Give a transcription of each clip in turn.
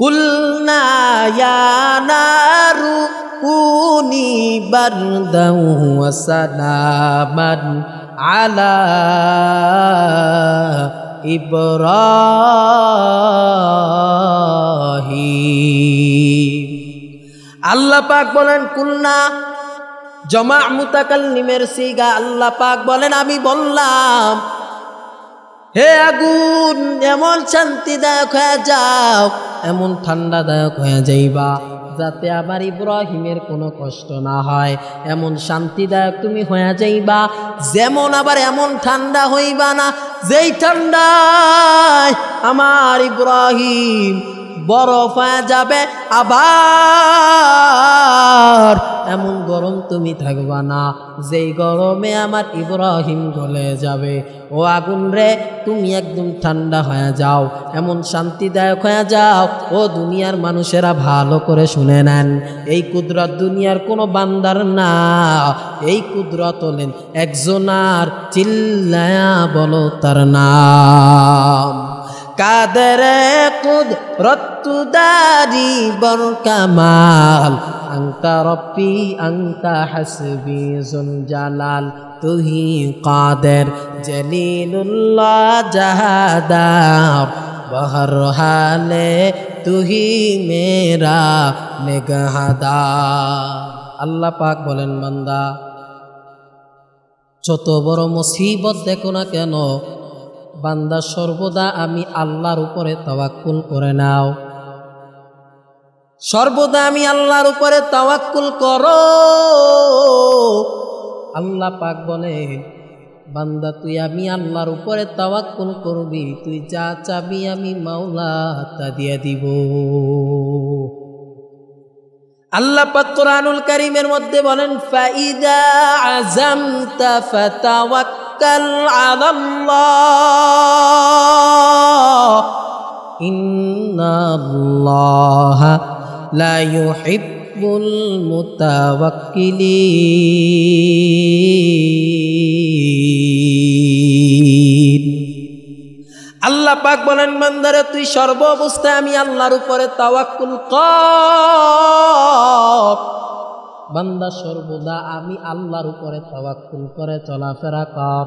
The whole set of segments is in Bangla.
কুলনা ইয়া নারু কুনি বারদান ওয়া সালামান আলা ইব্রাহিম। আল্লাহ পাক বলেন কুলনা, জমা মুতাকাল্লিমের সিগা। আল্লাহ পাক বলেন আমি বললাম, হে আগুন এমন শান্তিদায়ক হয়ে যাও, এমন ঠান্ডাদায়ক হয়ে যাইবা যাতে আমার ইব্রাহিমের কোনো কষ্ট না হয়। এমন শান্তিদায়ক তুমি হয়ে যাইবা, যেমন আবার এমন ঠান্ডা হইবা না যেই ঠান্ডায় আমার ইব্রাহিম বরফ হয়ে যাবে। আবার এমন গরম তুমি থাকবা না যেই গরমে আমার ইব্রাহিম গলে যাবে। ও আগুন রে, তুমি একদম ঠান্ডা হয়ে যাও, এমন শান্তিদায়ক হয়ে যাও। ও দুনিয়ার মানুষেরা ভালো করে শুনে নেন, এই কুদরত দুনিয়ার কোনো বান্দার না, এই কুদরত হলেন একজনার। চিল্লায়া বলো তার নাম। কাদের কুদরত দারি বর কামাল, আংতা রব্বি আংতা হাসবি জুল জালাল। তুহি কাদের জলিলুল্লাহ জাহাদার, বহর হালে তুহি মেরা নিগাহদার। আল্লাহ পাক বলেন বান্দা, যত বড় মুসিবত দেখো না কেন, বান্দা সর্বদা আমি আল্লাহর উপরে তাওয়াক্কুল করে নাও। সর্বদা আমি আল্লাহর উপরে তাওয়াক্কুল করো। আল্লাহ পাক বলেন বান্দা তুই আমি আল্লাহর উপরে তাওয়াক্কুল করবি, তুই যা চাবি আমি মাওলা তা দিয়ে দিব। আল্লাহ পাক কোরআনুল কারীমের মধ্যে বলেন ফাইদা আযামতা ফাতাওয়াক্কাল আলাল্লাহ, ইন্নাল্লাহা লা ইউহিব্বুল মুতাওয়াক্কিলিন। আল্লাহ পাক বলেন বান্দারে তুই সর্ব অবস্থায় আমি আল্লাহর উপরে তাওয়াক্কুল কর। বান্দা সর্বদা আমি আল্লাহর উপরে তাওয়াক্কুল করে চলাফেরা কর।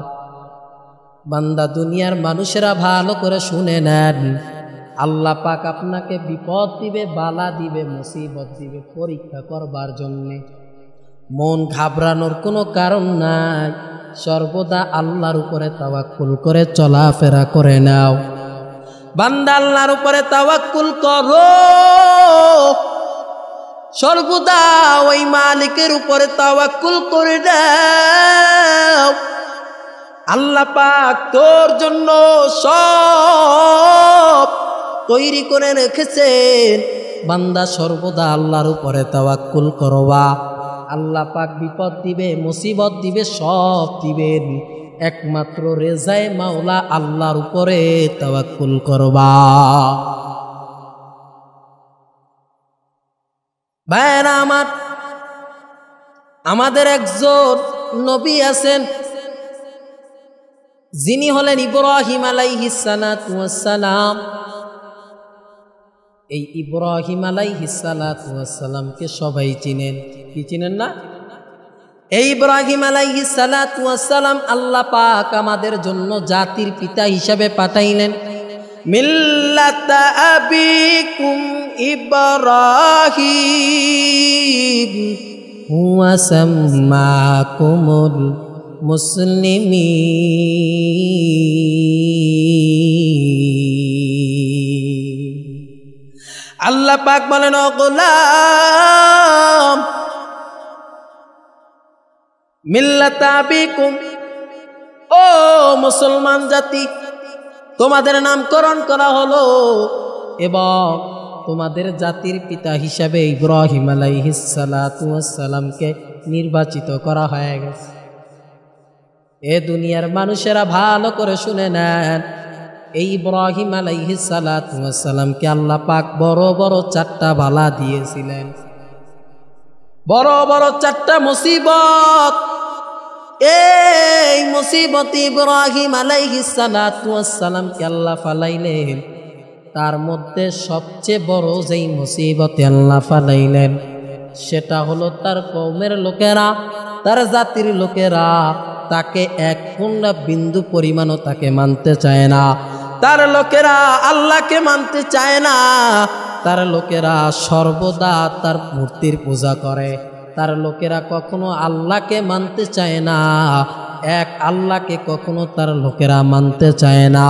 বান্দা দুনিয়ার মানুষেরা ভালো করে শুনে নেন, আল্লাহ পাক আপনাকে বিপদ দিবে, বালা দিবে, মুসিবত দিবে পরীক্ষা করবার জন্যে। মন ঘাবড়ানোর কোনো কারণ নাই, সর্বদা আল্লাহর উপরে তাওয়াক্কুল করে চলাফেরা করে নাও। বান্দা আল্লাহর উপরে তাওয়াক্কুল করো, সর্বদা ওই মালিকের উপরে তাওয়াক্কুল করে নাও। আল্লাহ পাক তোর জন্য সব তৈরি করে রেখেছেন। বান্দা সর্বদা আল্লাহর উপরে তাওয়াক্কুল করবা। আল্লাহ পাক বিপদ দিবে, মুসিবত দিবে, সব দিবেন, একমাত্র রেজায়ে মাওলা আল্লাহর উপরে তাওয়াক্কুল করবা। ভাইরা আমার, আমাদের একজন নবী আছেন যিনি হলেন ইব্রাহিম আলাইহিস সালাতু ওয়াস সালাম। এই ইব্রাহিম আলাইহিস সালাতু ওয়াস সালামকে সবাই চিনেন, কি চিনেন না? এই ইব্রাহিম আলাইহিস সালাতু ওয়াস সালাম আল্লাহ পাক আমাদের জন্য জাতির পিতা হিসাবে পাঠাইলেন। মিল্লাতা আবিকুম ইব্রাহিম হুয়া সাম্মাকুমুল মুসলিমিন। আল্লাহ পাক বলেন ও গোলাম, মিল্লাতা আবিকুম, ও মুসলমান জাতি, তোমাদের নামকরণ করা হলো এবং তোমাদের জাতির পিতা হিসাবে ইব্রাহিম আলাইহিস সালাতু ওয়াস সালামকে নির্বাচিত করা হয়ে গেছে। এ দুনিয়ার মানুষেরা ভালো করে শুনে নেন, এই ইব্রাহিম আলাইহিস সালাতু ওয়াস সালামকে আল্লাহ পাক বড় বড় 4টা বালা দিয়েছিলেন, বড় বড় 4টা মুসিবত। এই মুসিবত ইব্রাহিম আলাইহিস সালাতু ওয়াস সালামকে আল্লাহ ফালাইলেন তার মধ্যে সবচেয়ে বড় যেই মুসিবতে আল্লাহ ফালাইলেন সেটা হলো তার কওমের লোকেরা, তার জাতির লোকেরা তাকে এক কোণা বিন্দু পরিমাণও তাকে মানতে চায় না। তার লোকেরা আল্লাহকে মানতে চায় না। তার লোকেরা সর্বদা তার মূর্তির পূজা করে। তার লোকেরা কখনো আল্লাহকে মানতে চায় না, এক আল্লাহকে কখনো তার লোকেরা মানতে চায় না।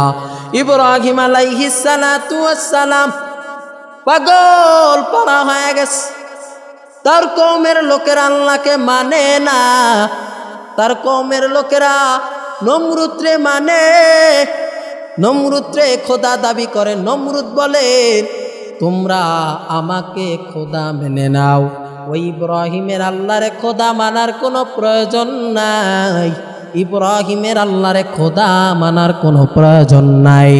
ইব্রাহিম আলাইহিস সালাতু ওয়াস সালাম পাগল পারা হয়ে গেছে। তার কওমের লোকেরা আল্লাহকে মানে না। তার কওমের লোকেরা নমরুদরে মানে, নমরুদরে খোদা দাবি করে। নমরুদ বলে তোমরা আমাকে খোদা মেনে নাও। ওই ইব্রাহিমের আল্লাহরে খোদা মানার কোনো প্রয়োজন নাই। ইব্রাহিমের আল্লাহরে খোদা মানার কোনো প্রয়োজন নাই।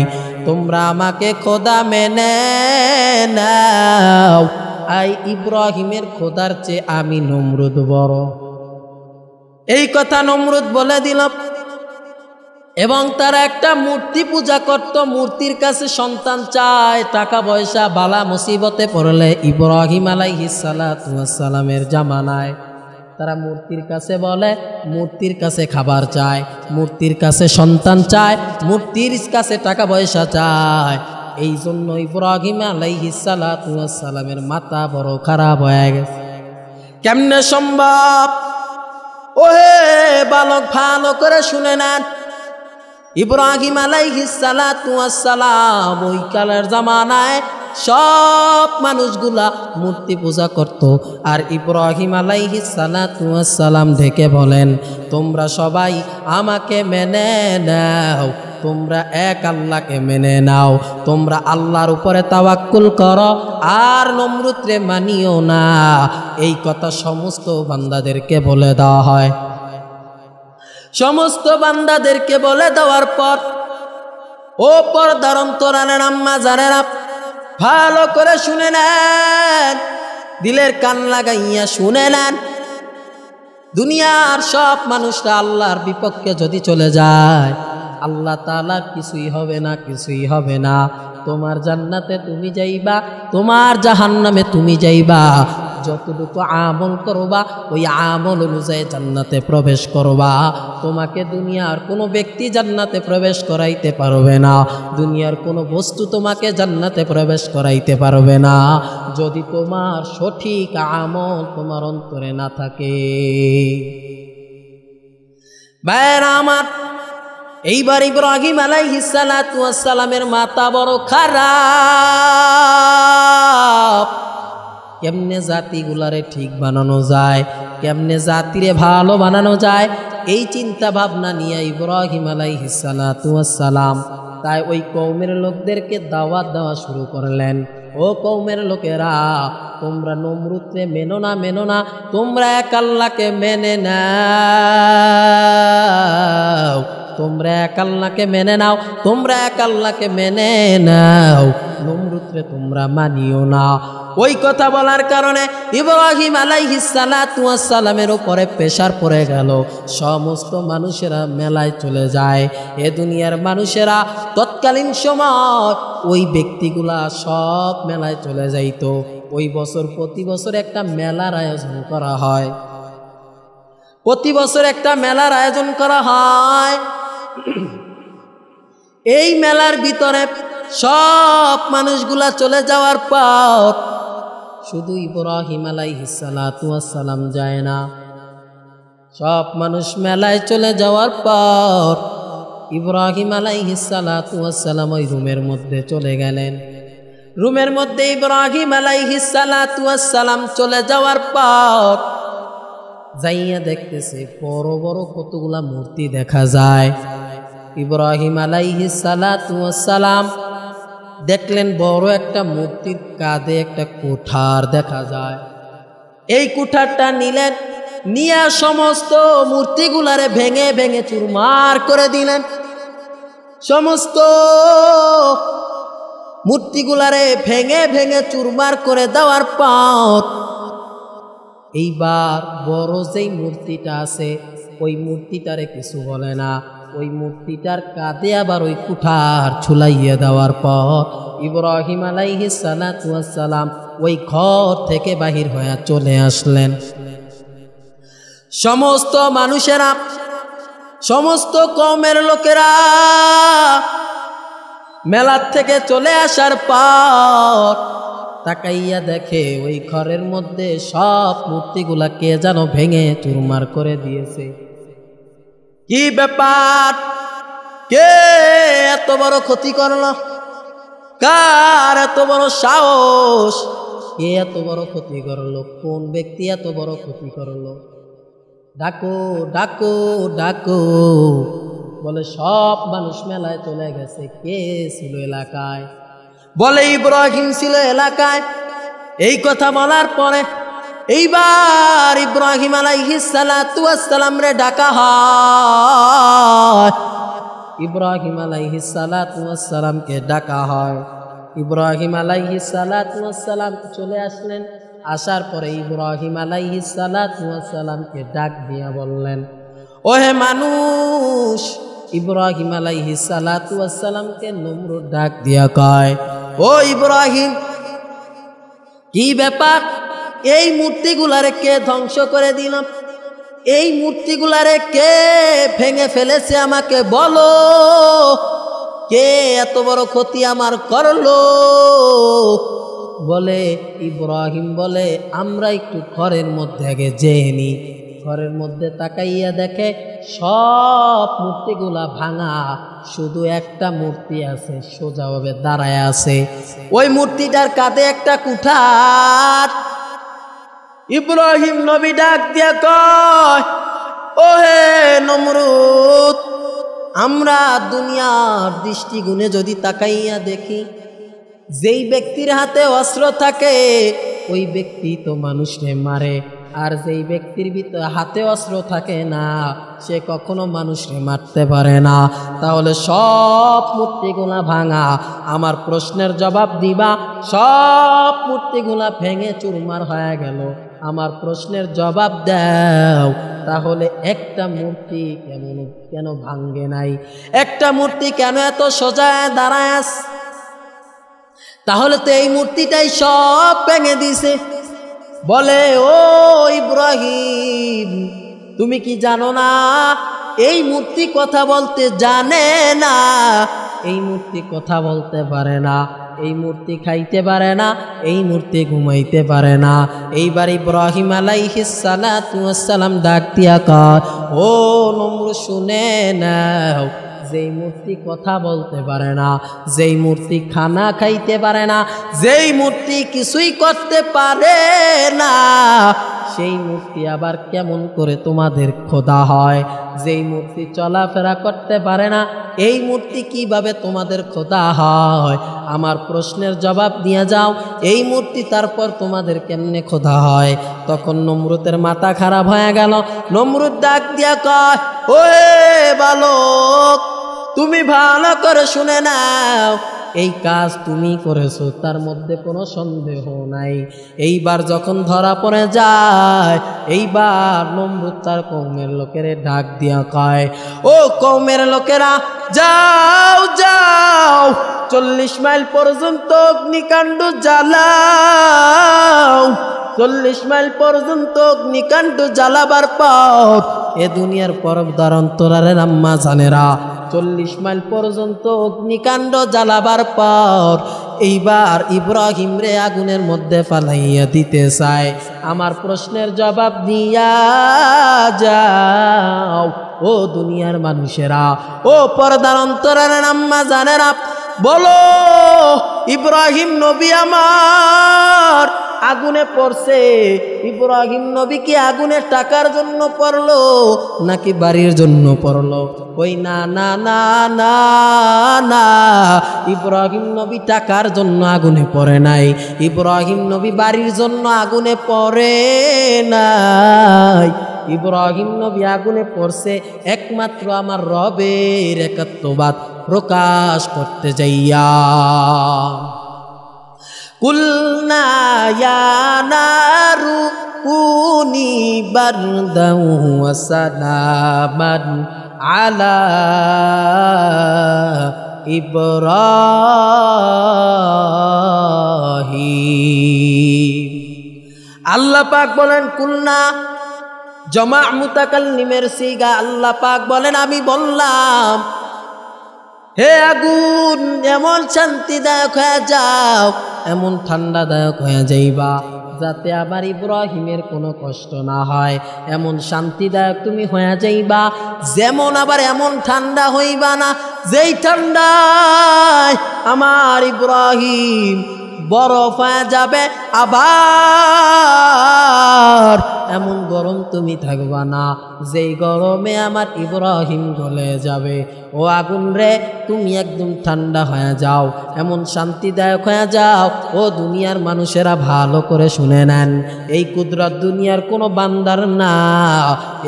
তোমরা আমাকে খোদা মেনে নাও। আই ইব্রাহিমের খোদার চেয়ে আমি নমরুদ বড়। এই কথা নমরুদ বলে দিল। এবং তারা একটা মূর্তি পূজা করত। মূর্তির কাছে সন্তান চায়, টাকা পয়সা বালা মুসিবতে পড়লে ইব্রাহিম আলাইহিস সালাতু ওয়াস সালামের জামানায় তারা মূর্তির কাছে বলে, মূর্তির কাছে খাবার চায়, মূর্তির কাছে সন্তান চায়, মূর্তির কাছে টাকা পয়সা চায়। এই জন্য ইব্রাহিম আলাইহিস সালাতু ওয়াস সালামের মাথা বড় খারাপ হয়ে গেছে। কেমনে সম্ভব? ওহে বালক, ভালো করে শুনে নেন। ইব্রাহিম আলাইহিস সালাতু ওয়াস সালাম ওই কালের জামানায় সব মানুষগুলা মূর্তি পূজা করত। আর ইব্রাহিম আলাইহিস সালাতু ওয়াস সালাম ডেকে বলেন, তোমরা সবাই আমাকে মেনে নাও, তোমরা এক আল্লাহকে মেনে নাও, তোমরা আল্লাহর উপরে তাওয়াক্কুল করো আর নমরুদরে মানিও না। এই কথা সমস্ত বান্দাদেরকে বলে দেওয়া হয়। সমস্ত বান্দাদেরকে বলে দেওয়ার পর ও পর্দার অন্তরালের আম্মা জানেরা, ভালো করে শুনে নেন, দিলের কান লাগাইয়া শুনে নেন। দুনিয়ার সব মানুষরা আল্লাহর বিপক্ষে যদি চলে যায়, আল্লাহ তাআলা কিছুই হবে না, কিছুই হবে না। তোমার জান্নাতে তুমি যাইবা, তোমার জাহান্নামে তুমি যাইবা। যতটুকু আমল করবা ওই আমল অনুযায়ী জান্নাতে প্রবেশ করবা। তোমাকে দুনিয়ার কোনো ব্যক্তি জান্নাতে প্রবেশ করাইতে পারবে না, দুনিয়ার কোনো বস্তু তোমাকে জান্নাতে প্রবেশ করাইতে পারবে না, যদি তোমার সঠিক আমল তোমার অন্তরে না থাকে। ভাইরা আমার, এইবার ইব্রাহিম আলাইহিস সালাতু ওয়াস সালামের মাথা বড় খারাপ। কেমনে জাতিগুলারে ঠিক বানানো যায়, কেমনে জাতিরে ভালো বানানো যায়, এই চিন্তা ভাবনা নিয়ে ইব্রাহিম আলাইহিস সালাতু ওয়াস সালাম তাই ওই কওমের লোকদেরকে দাওয়াত দেওয়া শুরু করলেন। ও কওমের লোকেরা, তোমরা নমরুদকে মেনো না, মেনো না, তোমরা এক আল্লাহকে মেনে নাও, তোমরা এক আল্লাহকে মেনে নাও, তোমরা এক আল্লাহকে মেনে নাও, নমরুদকে তোমরা মানিও না। ওই কথা বলার কারণে ইব্রাহিম আলাইহিস সালাতু ওয়াস সালামের উপরে প্রেশার পড়ে গেল। সমস্ত মানুষেরা মেলায় চলে যায়। এ দুনিয়ার মানুষেরা তৎকালীন সময় ওই ব্যক্তিগুলা সব মেলায় চলে যাইত। ওই বছর প্রতি বছর একটা মেলার আয়োজন করা হয়, প্রতি বছর একটা মেলার আয়োজন করা হয়। এই মেলার ভিতরে সব মানুষগুলা চলে যাওয়ার পর শুধু ইব্রাহিম আলাইহিস সালাতু ওয়াস সালাম যায় না। সব মানুষ মেলায় চলে যাওয়ার পর ইব্রাহিম আলাইহিস সালাতু ওয়াস সালাম ওই রুমের মধ্যে চলে গেলেন। রুমের মধ্যে ইব্রাহিম আলাইহিস সালাতু ওয়াস সালাম চলে যাওয়ার পর যাইয়া দেখতেছে বড় বড় কতগুলা মূর্তি দেখা যায়। ইব্রাহিম আলাইহিস সালাতু ওয়াস সালাম দেখলেন বড় একটা মূর্তির কাঁধে একটা কুঠার দেখা যায়। এই কুঠারটা নিলেন, নিয়ে সমস্ত মূর্তিগুলারে ভেঙে ভেঙে চুরমার করে দিলেন। সমস্ত মূর্তিগুলারে ভেঙে ভেঙে চুরমার করে দেওয়ার পর এইবার বড় যেই মূর্তিটা আছে ওই মূর্তিটারে কিছু বলে না, ওই মূর্তিটার কাঁধে আবার ওই কুঠার ঝুলাইয়া দেওয়ার পর ইব্রাহিম আলাইহিস সালাতু ওয়াস সালাম ওই ঘর থেকে বাহির হয়ে চলে আসলেন। সমস্ত মানুষেরা, সমস্ত কওমের লোকেরা মেলার থেকে চলে আসার পর তাকাইয়া দেখে ওই ঘরের মধ্যে সব মূর্তিগুলা কে যেন ভেঙে চুরমার করে দিয়েছে। কি ব্যাপার? কে এত বড় ক্ষতি করলো? কার এত বড় সাহস? কে এত বড় ক্ষতি করলো? কোন ব্যক্তি এত বড় ক্ষতি করলো? ডাকো ডাকো ডাকো। বলে সব মানুষ মেলায় চলে গেছে। কে ছিল এলাকায়? বলে ইব্রাহিম ছিল এলাকায়। এই কথা বলার পরে এইবার ইব্রাহিম আলাইহিস সালাতু ওয়াস সালাম রে ডাকা হয়। ইব্রাহিম আলাইহিস সালাতু ওয়াস সালামকে ডাকা হয়। ইব্রাহিম আলাইহিস সালাতু ওয়াস সালাম চলে আসলেন। আসার পরে ইব্রাহিম আলাইহিস সালাতু ওয়াস সালামকে ডাক দিয়া বললেন, ওহে মানুষ। ইব্রাহিম আলাইহিস সালাতু ওয়াস সালামকে নমরুদ ডাক দিয়া কয়, ও ইব্রাহিম, কি ব্যাপার? এই মূর্তিগুলারে কে ধ্বংস করে দিল? এই মূর্তিগুলারে কে ভেঙে ফেলেছে? আমাকে বলো, কে এত বড় ক্ষতি আমার করলো? বলে ইব্রাহিম বলে, আমরা একটু ঘরের মধ্যে আগে যেয়ে নি। ঘরের মধ্যে তাকাইয়া দেখে সব মূর্তিগুলা ভাঙা, শুধু একটা মূর্তি আছে সোজাভাবে দাঁড়ায় আছে। ওই মূর্তিটার কাঁধে একটা কুঠার। ইব্রাহিম নবী ডাক দিয়া কয়, ওহে নমরুদ, আমরা দুনিয়ার দৃষ্টিগুণে যদি তাকাইয়া দেখি, যেই ব্যক্তির হাতে অস্ত্র থাকে ওই ব্যক্তি তো মানুষকে মারে, আর যেই ব্যক্তির ভিতরে হাতে অস্ত্র থাকে না সে কখনো মানুষকে মারতে পারে না। তাহলে সব মূর্তিগুলা ভাঙা। আমার প্রশ্নের জবাব দিবা, সব মূর্তিগুলা ভেঙে চুরমার হয়ে গেল। আমার প্রশ্নের জবাব দাও, তাহলে একটা মূর্তি কেন ভাঙ্গে নাই? একটা মূর্তি কেন এত সোজা দাঁড়ায় আছে? তাহলে তো এই মূর্তিটাই সব ভেঙে দিছে। বলে, ও ইব্রাহিম, তুমি কি জানো না এই মূর্তি কথা বলতে জানে না? এই মূর্তি কথা বলতে পারে না, এই মূর্তি খাইতে পারে না, এই মূর্তি ঘুমাইতে পারে না। এইবার ইব্রাহিম আলাইহিস সালাতু ওয়াস সালাম ডাক দিয়া কয়, ও নমরুদ, শুনে নাও, যেই মূর্তি কথা বলতে পারে না, যেই মূর্তি খানা খাইতে পারে না, যেই মূর্তি কিছুই করতে পারে না, সেই মূর্তি আবার কেমন করে তোমাদের খোদা হয়? যেই মূর্তি চলাফেরা করতে পারে না, এই মূর্তি কিভাবে তোমাদের খোদা হয়? আমার প্রশ্নের জবাব দিয়ে যাও, এই মূর্তি তারপর তোমাদের কেমনে খোদা হয়? তখন নমরুদের মাথা খারাপ হয়ে গেল। নমরুদ ডাক দিয়া কয়, ওয়ে বালক, তুমি ভালো করে শুনে নাও, এই কাজ তুমি করেছো, তার মধ্যে কোনো সন্দেহ নাই। এইবার যখন ধরা পড়ে যায়, এইবার নমরুদ তার কওমের লোকের ডাক দিয়া কয়, ও কওমের লোকেরা, যাও যাও, 40 মাইল পর্যন্ত অগ্নিকাণ্ড জ্বালাও। 40 মাইল পর্যন্ত অগ্নিকাণ্ড জ্বালাবার পর এ দুনিয়ার পরবদার অন্তরারের আম্মা জানেরা, 40 মাইল পর্যন্ত অগ্নিকাণ্ড জ্বালাবার পর এইবার ইব্রাহিম রে আগুনের মধ্যে ফালাইয়া দিতে চায়। আমার প্রশ্নের জবাব দিয়া যাও, ও দুনিয়ার মানুষেরা, ও পর্দার অন্তরারের আম্মা জানেরা, বলো ইব্রাহিম নবী আমার আগুনে পড়ছে, ইব্রাহিম নবী কি আগুনে টাকার জন্য পড়লো নাকি বাড়ির জন্য পড়লো? ওই না না না না না, ইব্রাহিম নবী টাকার জন্য আগুনে পড়ে নাই, ইব্রাহিম নবী বাড়ির জন্য আগুনে পড়ে নাই। ইব্রাহিম নবী আগুনে পড়ছে একমাত্র আমার রবের একাত্মবাদ প্রকাশ করতে যাইয়া। কুলনা ইয়া নারু কুনি বারদান ওয়া সালামান আলা ইব্রাহিম। আল্লাহ পাক বলেন কুলনা, জমা মুতাকাল্লিমের সিগা। আল্লাহ পাক বলেন আমি বললাম হে আগুন এমন শান্তিদায়ক হয়ে যাও, এমন ঠান্ডাদায়ক হয়ে যাইবা যাতে আবার ইব্রাহিমের কোনো কষ্ট না হয়। এমন শান্তিদায়ক তুমি হয়ে যাইবা, যেমন আবার এমন ঠান্ডা হইবা না যেই ঠান্ডায় আমার ইব্রাহিম বরফ হয়ে যাবে, আবার এমন গরম তুমি থাকবা না যেই গরমে আমার ইব্রাহিম গলে যাবে। ও আগুন রে, তুমি একদম ঠান্ডা হয়ে যাও, এমন শান্তিদায়ক হয়ে যাও। ও দুনিয়ার মানুষেরা ভালো করে শুনে নেন, এই কুদরত দুনিয়ার কোনো বান্দার না,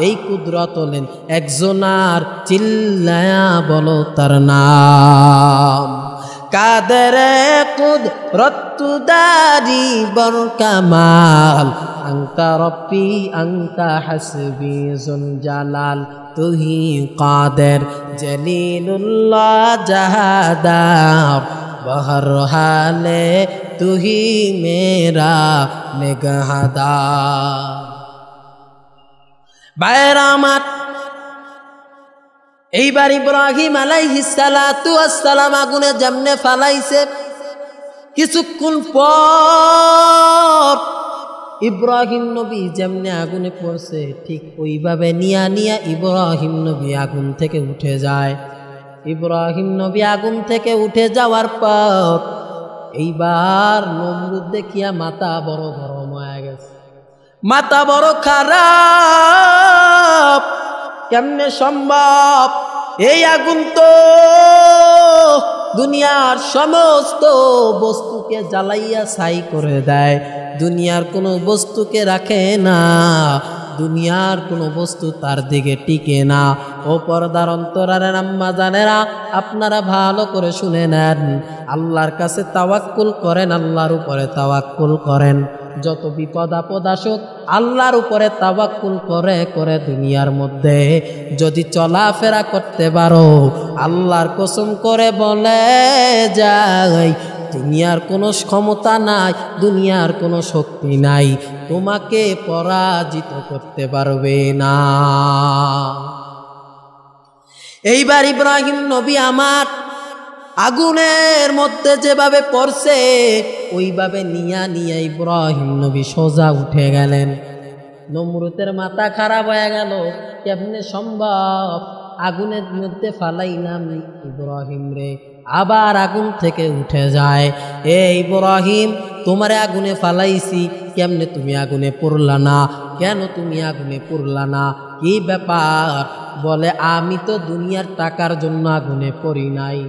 এই কুদরত হলেন একজনার। চিল্লায়া বলো তার নাম। কাদের কুদরত দারি বর কামাল, আংতা রব্বি আংতা হাসবি জুল জালাল। তুহি কাদের জলিলুল্লাহ জাহাদার, বহর হালে তুহি মেরা নিগাহদার। বাইরা আমার, এইবার ইব্রাহিম আলাইহিস সালাতু ওয়াস সালাম আগুনে যেমনে ফালাইছে, কিছুক্ষণ পর ইব্রাহিম নবী যেমনে আগুনে পড়ছে ঠিক ওইভাবে নিয়া নিয়া ইব্রাহিম নবী আগুন থেকে উঠে যায়। ইব্রাহিম নবী আগুন থেকে উঠে যাওয়ার পর এইবার নমরুদ দেখিয়া মাথা বড় গরম হয়ে গেছে, মাথা বড় খারাপ। কেমনে সম্ভব? এই আগুন তো দুনিয়ার সমস্ত বস্তুকে জ্বালাইয়া ছাই করে দেয়, দুনিয়ার কোনো বস্তুকে রাখে না, দুনিয়ার কোনো বস্তু তার দিকে টিকে না। ও পর্দার অন্তরারের আম্মা জানেরা, আপনারা ভালো করে শুনে নেন, আল্লাহর কাছে তাওয়াক্কুল করেন, আল্লাহর উপরে তাওয়াক্কুল করেন। যত বিপদ আপদ আসুক আল্লাহর উপরে তাওয়াক্কুল করে করে দুনিয়ার মধ্যে যদি চলাফেরা করতে পারো, আল্লাহর কসম করে বলে যাই দুনিয়ার কোনো ক্ষমতা নাই, দুনিয়ার কোনো শক্তি নাই তোমাকে পরাজিত করতে পারবে না। এইবার ইব্রাহিম নবী আমার আগুনের মধ্যে যেভাবে পড়ছে ওইভাবে নিয়া নিয়া ইব্রাহিম নবী সোজা উঠে গেলেন। নমরুদের মাথা খারাপ হয়ে গেল, কেমনে সম্ভব? আগুনের মধ্যে ফালাইলাম ইব্রাহিম রে, আবার আগুন থেকে উঠে যায়। এ ইব্রাহিম, তোমারে আগুনে ফালাইছি, কেমনে তুমি আগুনে পড়লা না? কেন তুমি আগুনে পড়লা না? কি ব্যাপার? বলে আমি তো দুনিয়ার টাকার জন্য আগুনে পড়ি নাই,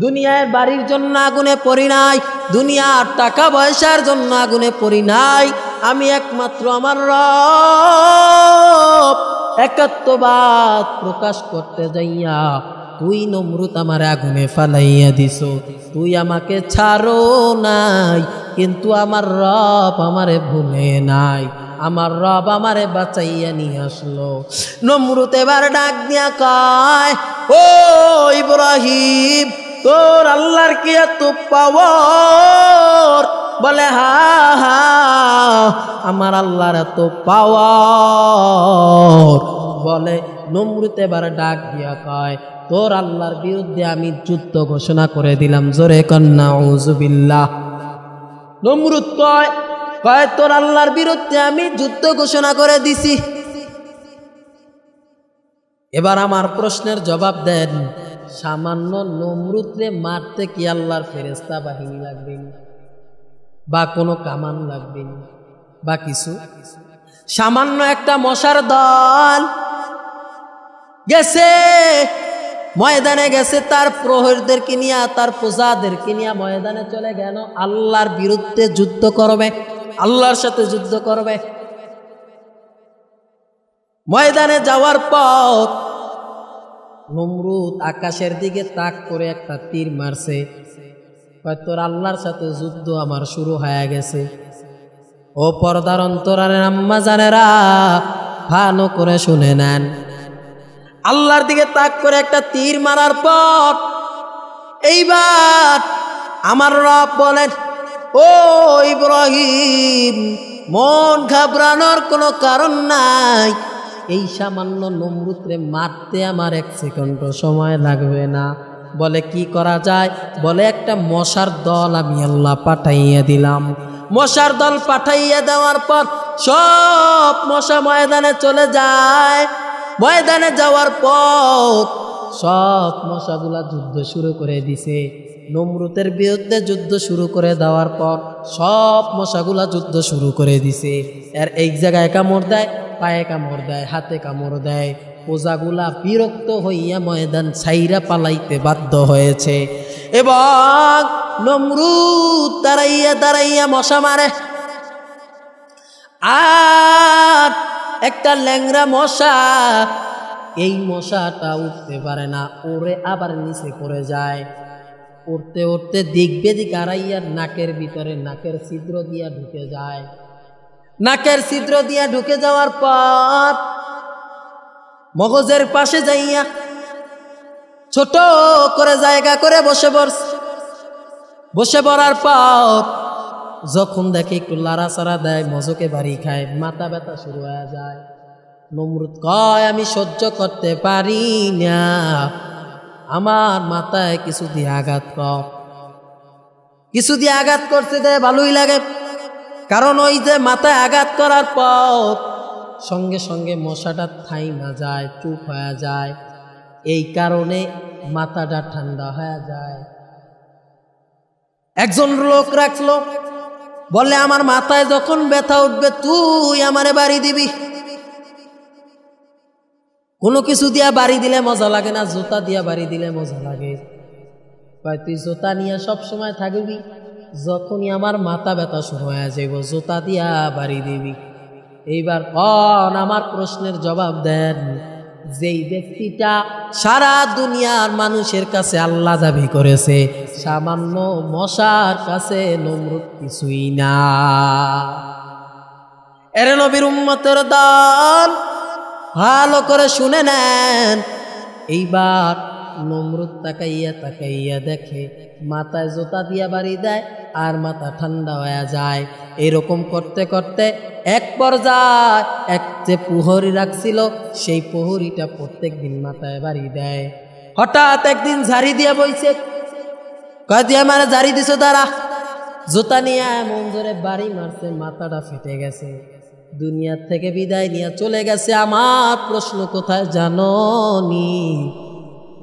দুনিয়ার বাড়ির জন্য আগুনে পড়ি নাই, দুনিয়ার টাকা পয়সার জন্য আগুনে পড়ি নাই। আমি একমাত্র আমার রব একাত্মবাদ প্রকাশ করতে যাইয়া তুই নমরুদ আমার আগুনে ফালাইয়া দিস। তুই আমাকে ছাড়ো নাই, কিন্তু আমার রব আমারে ভুলে নাই, আমার রব আমারে বাঁচাইয়া নিয়ে আসলো। নমরুদ এবার ডাক দিয়া কয়, ও ইব্রাহিম, তোর আল্লাহর কি এত পাওয়ার? বলে হা হা, আমার আল্লাহর এত পাওয়ার। বলে নমরুদ এবার ডাক দিয়া কয়, তোর আল্লাহর বিরুদ্ধে আমি যুদ্ধ ঘোষণা করে দিলাম। জোরে কন্যা নাউযুবিল্লাহ। নমরুদ কয় তোর আল্লাহর বিরুদ্ধে আমি যুদ্ধ ঘোষণা করে দিছি। এবার আমার প্রশ্নের জবাব দেন, সামান্য নমরুদরে মারতে কি আল্লাহর ফেরেশতা বাহিনী লাগবে বা কোনো কামান লাগবে বা কিছু? সামান্য একটা মশার দল গেছে ময়দানে, গেছে তার প্রহরীদেরকে নিয়ে, তার প্রজাদেরকে নিয়ে ময়দানে চলে গেল আল্লাহর বিরুদ্ধে যুদ্ধ করবে, আল্লাহর সাথে যুদ্ধ করবে। ময়দানে যাওয়ার পর নমরুদ আকাশের দিকে তাক করে একটা তীর মারছে, তোর আল্লাহর সাথে যুদ্ধ আমার শুরু হয়ে গেছে। ও পর্দার অন্তরালের আম্মা জানেরা, ভালো করে শুনে নেন, আল্লাহর দিকে তাক করে একটা তীর মারার পর এইবার আমার রব বলেন, ও ইব্রাহিম, মন ঘাবড়ানোর কোনো কারণ নাই, এই সামান্য নমরুদরে মারতে আমার 1 সেকেন্ডও সময় লাগবে না। বলে কি করা যায়? বলে একটা মশার দল আমি আল্লাহ পাঠাইয়া দিলাম। মশার দল পাঠাইয়া দেওয়ার পর সব মশা ময়দানে চলে যায়। ময়দানে যাওয়ার পর সব মশাগুলা যুদ্ধ শুরু করে দিছে। নমরুদের বিরুদ্ধে যুদ্ধ শুরু করে দেওয়ার পর সব মশাগুলা যুদ্ধ শুরু করে দিছে। এর এক জায়গায় কামড় দেয়, পায়ে কামড় দেয়, হাতে কামড় দেয়। প্রজাগুলা বিরক্ত হইয়া ময়দান ছাইরা পালাইতে বাধ্য হয়েছে এবং নমরুদ দাঁড়াইয়া দাঁড়াইয়া মশা মারে। আর একটা ল্যাংরা মশা, এই মশাটা উঠতে পারে না, ওরে আবার নিচে পড়ে যায়। উঠতে উঠতে দিক বেদিক আড়াইয়া নাকের ভিতরে নাকের ছিদ্র দিয়া ঢুকে যায়। নাকের ছিদ্র দিয়া ঢুকে যাওয়ার পর মগজের পাশে যাইয়া ছোট করে জায়গা করে বসে পড়ার পর যখন দেখে একটু লাড়াচাড়া দেয়, মজকে বাড়ি খায়, মাথা ব্যথা শুরু হয়ে যায়। নমরুদ কয়, আমি সহ্য করতে পারি না, আমার মাথায় কিছু দিয়ে আঘাত কর। কিছু দিয়ে আঘাত করতে দেয়, ভালোই লাগে, কারণ ওই যে মাথায় আঘাত করার পর সঙ্গে সঙ্গে মশাটা থাইমা যায়, চুপ হয়ে যায়, এই কারণে মাথাটা ঠান্ডা হয়ে যায়। একজন লোক রাখলো, বলে আমার মাথায় যখন ব্যথা উঠবে তুই আমারে বাড়ি দিবি। কোনো কিছু দিয়া বাড়ি দিলে মজা লাগে না, জুতা দিয়া বাড়ি দিলে মজা লাগে। তুই জুতা নিয়ে সব সময় থাকবি, যখনই আমার মাথা ব্যথা শুরু হয়ে যাইব জুতা দিয়া বাড়ি দিবি। এইবার আমার প্রশ্নের জবাব দেন, যেই ব্যক্তিটা সারা দুনিয়ার মানুষের কাছে আল্লাহ দাবি করেছে, সামান্য মশার কাছে নমরুদ কিছুই না। এর নবীর উম্মতের দল, ভালো করে শুনে নেন। এইবার নমরুদ তাকাইয়া তাকাইয়া দেখে মাথায় জুতা দিয়া বাড়ি দেয় আর মাথা ঠান্ডা হয়ে যায়। এরকম করতে করতে এক পর্যায়ে এক যে প্রহরী রাখছিল, সেই প্রহরীটা প্রত্যেক দিন মাথায় বাড়ি দেয়। হঠাৎ একদিন ঝাড়ি দিয়া বইছে, কয় দিয়ে মানে ঝাড়ি দিছো দাঁড়া। জুতা নিয়ে এমন জোরে বাড়ি মারছে, মাথাটা ফেটে গেছে, দুনিয়ার থেকে বিদায় নিয়ে চলে গেছে। আমার প্রশ্ন কোথায় জানো নি?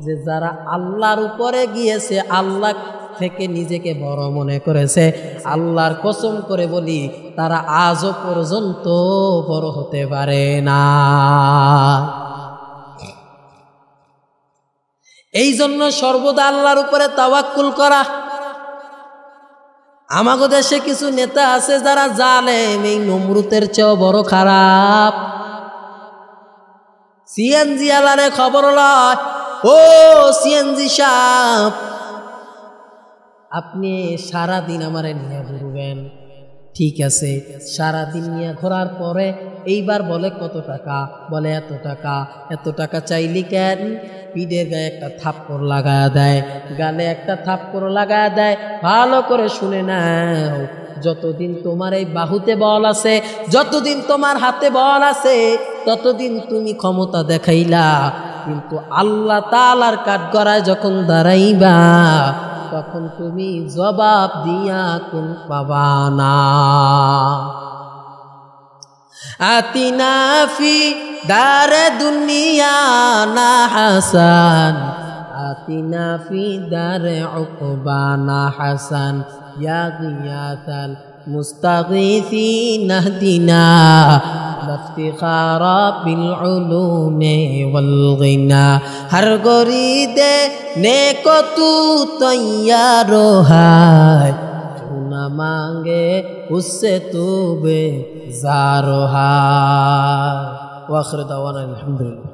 যে যারা আল্লাহর উপরে গিয়েছে, আল্লাহ থেকে নিজেকে বড় মনে করেছে, আল্লাহর কসম করে বলি তারা আজও পর্যন্ত বড় হতে পারে না। এই জন্য সর্বদা আল্লাহর উপরে তাওয়াক্কুল করা। আমাগো দেশে কিছু নেতা আছে যারা জালেম, এই নমরুদের চেয়েও বড় খারাপ। সিএনজি আলারে খবর লয়, ও সিএনজি সাহেব, আপনি সারাদিন আমারে নিয়ে ঘুরবেন। ঠিক আছে, সারাদিন নিয়ে ঘোরার পরে এইবার বলে কত টাকা? বলে এত টাকা। এত টাকা চাইলি কেন? পিঠের গায়ে একটা থাপ্পড় লাগায়া দেয়, গালে একটা থাপ্পড় লাগায়া দেয়। ভালো করে শুনে নাও, যতদিন তোমার এই বাহুতে বল আছে, যতদিন তোমার হাতে বল আছে, ততদিন তুমি ক্ষমতা দেখাইলা, কিন্তু আল্লাহ তাআলার কাঠগড়ায় যখন দাঁড়াইবা তখন তুমি জবাব দিয়া কোন পাবা না। আতিনা ফি দারে দুনিয়া না হাসান, আতিনা ফি দারে উকবা না হাসান, ইয়া গিয়াসাল মুস্তাগীসিন ইহদিনা ইফতিখারা বিল উলুমি ওয়াল গিনা। হর গরিদে নেকো তু তৈয়ার হায়, তু না মাंगे उससे तू बेजार हाय। व आखिर दावाना अल्हम्दुलिल्लाह।